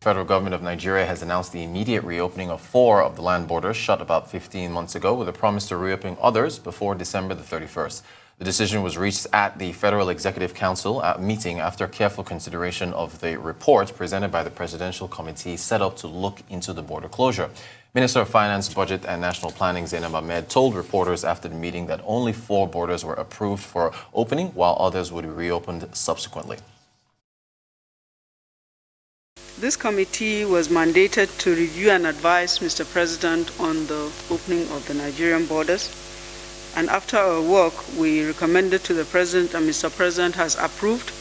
federal government of Nigeria has announced the immediate reopening of 4 of the land borders shut about 15 months ago, with a promise to reopen others before December the 31st. The decision was reached at the Federal Executive Council meeting after careful consideration of the report presented by the Presidential Committee set up to look into the border closure. Minister of Finance, Budget and National Planning Zainab Ahmed told reporters after the meeting that only 4 borders were approved for opening, while others would be reopened subsequently. This committee was mandated to review and advise Mr. President on the opening of the Nigerian borders. And after our work, we recommended to the President, and Mr. President has approved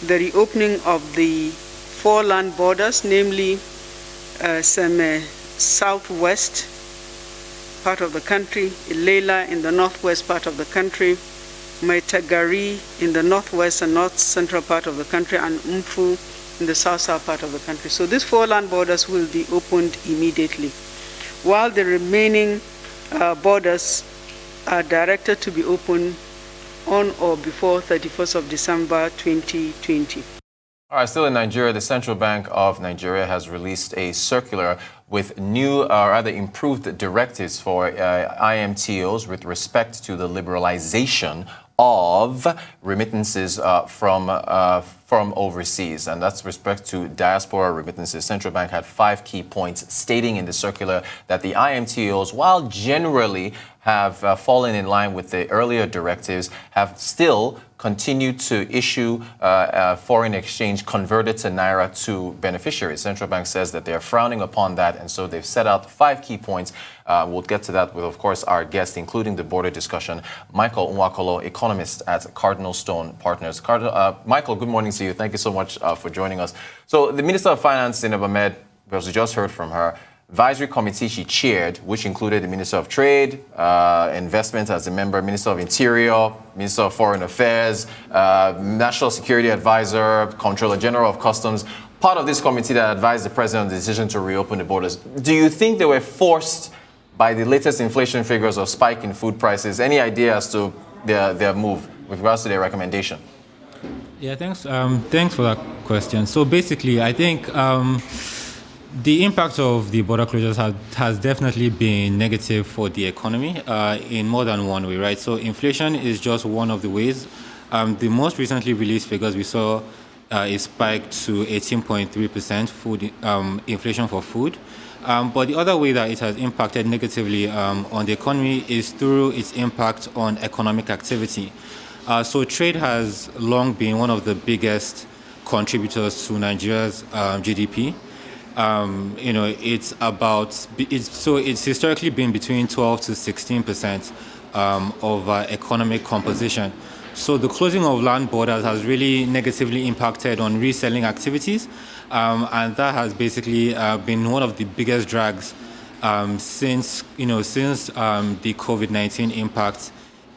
the reopening of the 4 land borders, namely Seme southwest part of the country, Ilela in the northwest part of the country, Maitagari in the northwest and north central part of the country, and Mfu in the south part of the country. So these 4 land borders will be opened immediately, while the remaining borders are directed to be opened on or before 31st of December 2020. All right, still in Nigeria, the Central Bank of Nigeria has released a circular with new, rather improved directives for IMTOs with respect to the liberalization of remittances from overseas, and that's respect to diaspora remittances. Central Bank had 5 key points stating in the circular that the IMTOs, while generally have fallen in line with the earlier directives, have still continued to issue foreign exchange converted to Naira to beneficiaries. Central Bank says that they're frowning upon that, and so they've set out 5 key points. We'll get to that with, of course, our guests, including the border discussion, Michael Nwakalor, economist at Cardinal Stone Partners. Michael, good morning to you. Thank you so much for joining us. So the Minister of Finance, Zainab Ahmed, as we just heard from her, advisory committee she chaired, which included the Minister of Trade, Investment as a member, Minister of Interior, Minister of Foreign Affairs, National Security Advisor, Comptroller General of Customs, part of this committee that advised the President on the decision to reopen the borders. Do you think they were forced by the latest inflation figures or spike in food prices? Any idea as to their move with regards to their recommendation? Yeah, thanks. Thanks for that question. So basically, I think the impact of the border closures has definitely been negative for the economy in more than one way, right? So inflation is just one of the ways. The most recently released figures we saw is spiked to 18.3% food inflation for food. But the other way that it has impacted negatively on the economy is through its impact on economic activity. So trade has long been one of the biggest contributors to Nigeria's GDP. It's historically been between 12 to 16% of economic composition. So the closing of land borders has really negatively impacted on reselling activities, and that has basically been one of the biggest drags since the COVID-19 impact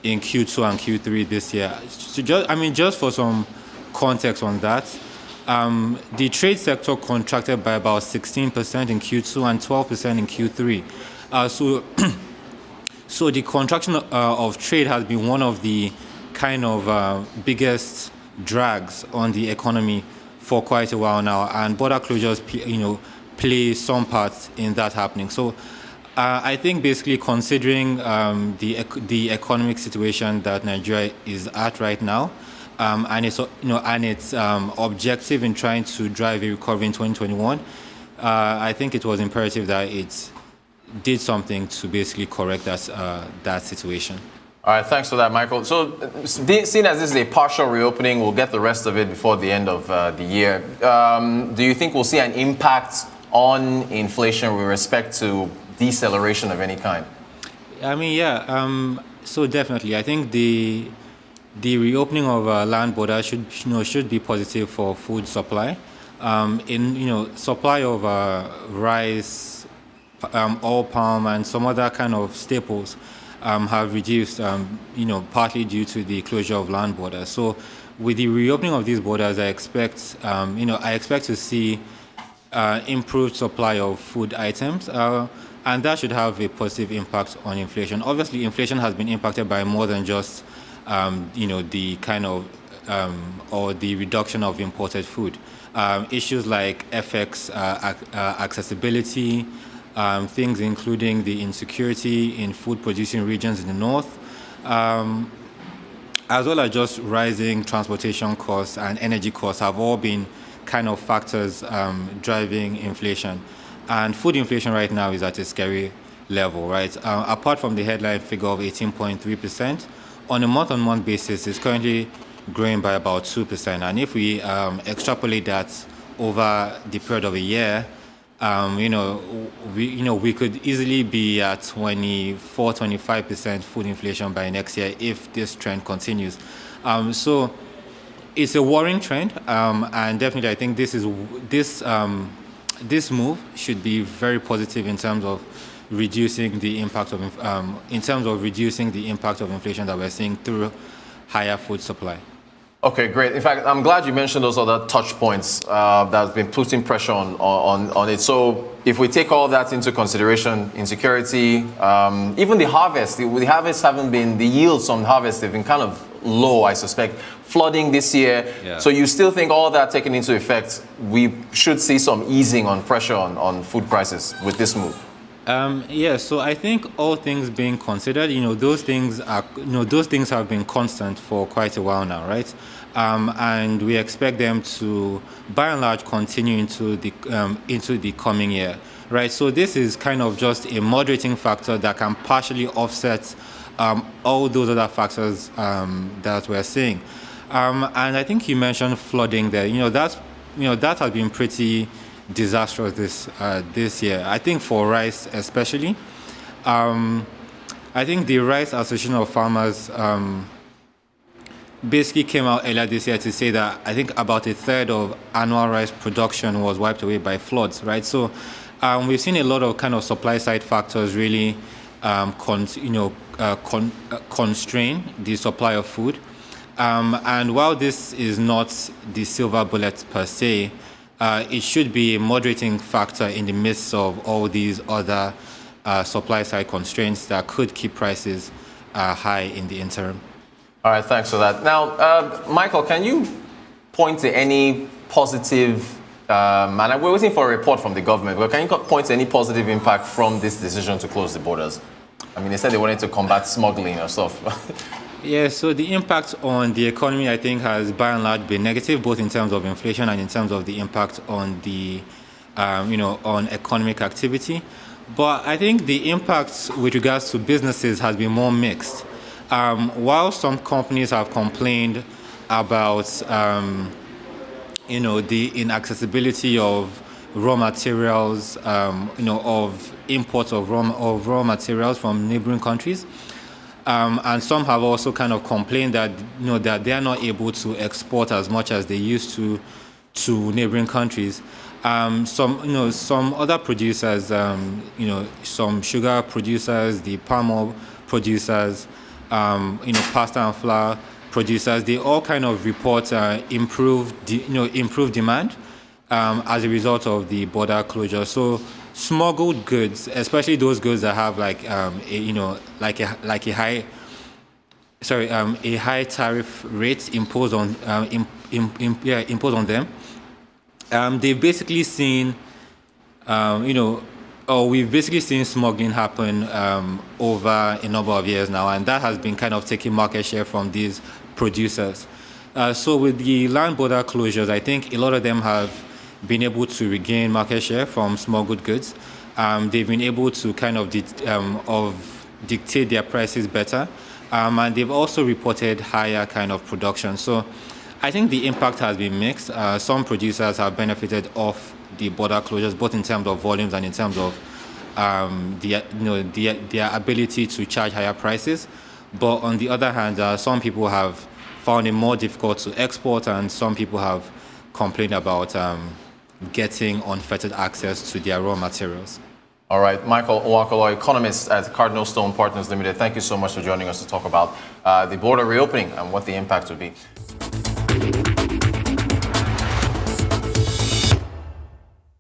in Q2 and Q3 this year. So just for some context on that, the trade sector contracted by about 16% in Q2 and 12% in Q3. So the contraction of trade has been one of the kind of biggest drags on the economy for quite a while now, and border closures, play some part in that happening. So I think basically considering the economic situation that Nigeria is at right now, and its objective in trying to drive a recovery in 2021, I think it was imperative that it did something to basically correct that situation. All right, thanks for that, Michael. So, seeing as this is a partial reopening, we'll get the rest of it before the end of the year. Do you think we'll see an impact on inflation with respect to deceleration of any kind? So definitely, I think the reopening of land borders should be positive for food supply. Supply of rice, oil palm, and some other kind of staples have reduced, partly due to the closure of land borders. So, with the reopening of these borders, I expect to see improved supply of food items, and that should have a positive impact on inflation. Obviously, inflation has been impacted by more than just, the kind of or the reduction of imported food. Issues like FX accessibility, things including the insecurity in food-producing regions in the north, as well as just rising transportation costs and energy costs have all been kind of factors driving inflation. And food inflation right now is at a scary level, right? Apart from the headline figure of 18.3%, on a month-on-month basis, it's currently growing by about 2%. And if we extrapolate that over the period of a year, we could easily be at 24-25% food inflation by next year if this trend continues. So it's a worrying trend, and definitely I think this move should be very positive in terms of reducing the impact of inflation that we're seeing through higher food supply. Okay, great. In fact, I'm glad you mentioned those other touch points that have been putting pressure on it. So if we take all that into consideration, insecurity, even the harvest, the yields on harvest have been kind of low, I suspect. Flooding this year. Yeah. So you still think all that taken into effect, we should see some easing on pressure on food prices with this move? So I think all things being considered, those things have been constant for quite a while now, right? And we expect them to, by and large, continue into the coming year, right? So this is kind of just a moderating factor that can partially offset all those other factors that we're seeing. And I think you mentioned flooding there. That has been pretty disastrous this year. I think for rice especially. I think the Rice Association of Farmers basically came out earlier this year to say that I think about a third of annual rice production was wiped away by floods, right? So we've seen a lot of kind of supply side factors really constrain the supply of food. And while this is not the silver bullet per se, it should be a moderating factor in the midst of all these other supply side constraints that could keep prices high in the interim. All right, thanks for that. Now, Michael, can you point to any positive, and we're waiting for a report from the government, but can you point to any positive impact from this decision to close the borders? I mean, they said they wanted to combat smuggling or stuff. Yeah, so the impact on the economy, I think, has by and large been negative, both in terms of inflation and in terms of the impact on the, on economic activity. But I think the impact with regards to businesses has been more mixed. While some companies have complained about, the inaccessibility of raw materials, of imports of raw materials from neighboring countries. And some have also kind of complained that that they are not able to export as much as they used to neighboring countries. Some other producers, some sugar producers, the palm oil producers, pasta and flour producers, they all kind of report improved demand as a result of the border closure. So smuggled goods, especially those goods that have a high tariff rate imposed on them. They've basically seen, we've basically seen smuggling happen over a number of years now, and that has been kind of taking market share from these producers. So with the land border closures, I think a lot of them have been able to regain market share from smuggled goods. They've been able to kind of dictate their prices better, and they've also reported higher kind of production. So I think the impact has been mixed. Some producers have benefited off the border closures, both in terms of volumes and in terms of their ability to charge higher prices. But on the other hand, some people have found it more difficult to export, and some people have complained about getting unfettered access to their raw materials. All right, Michael Uakolo, economist at Cardinal Stone Partners Limited. Thank you so much for joining us to talk about the border reopening and what the impact would be.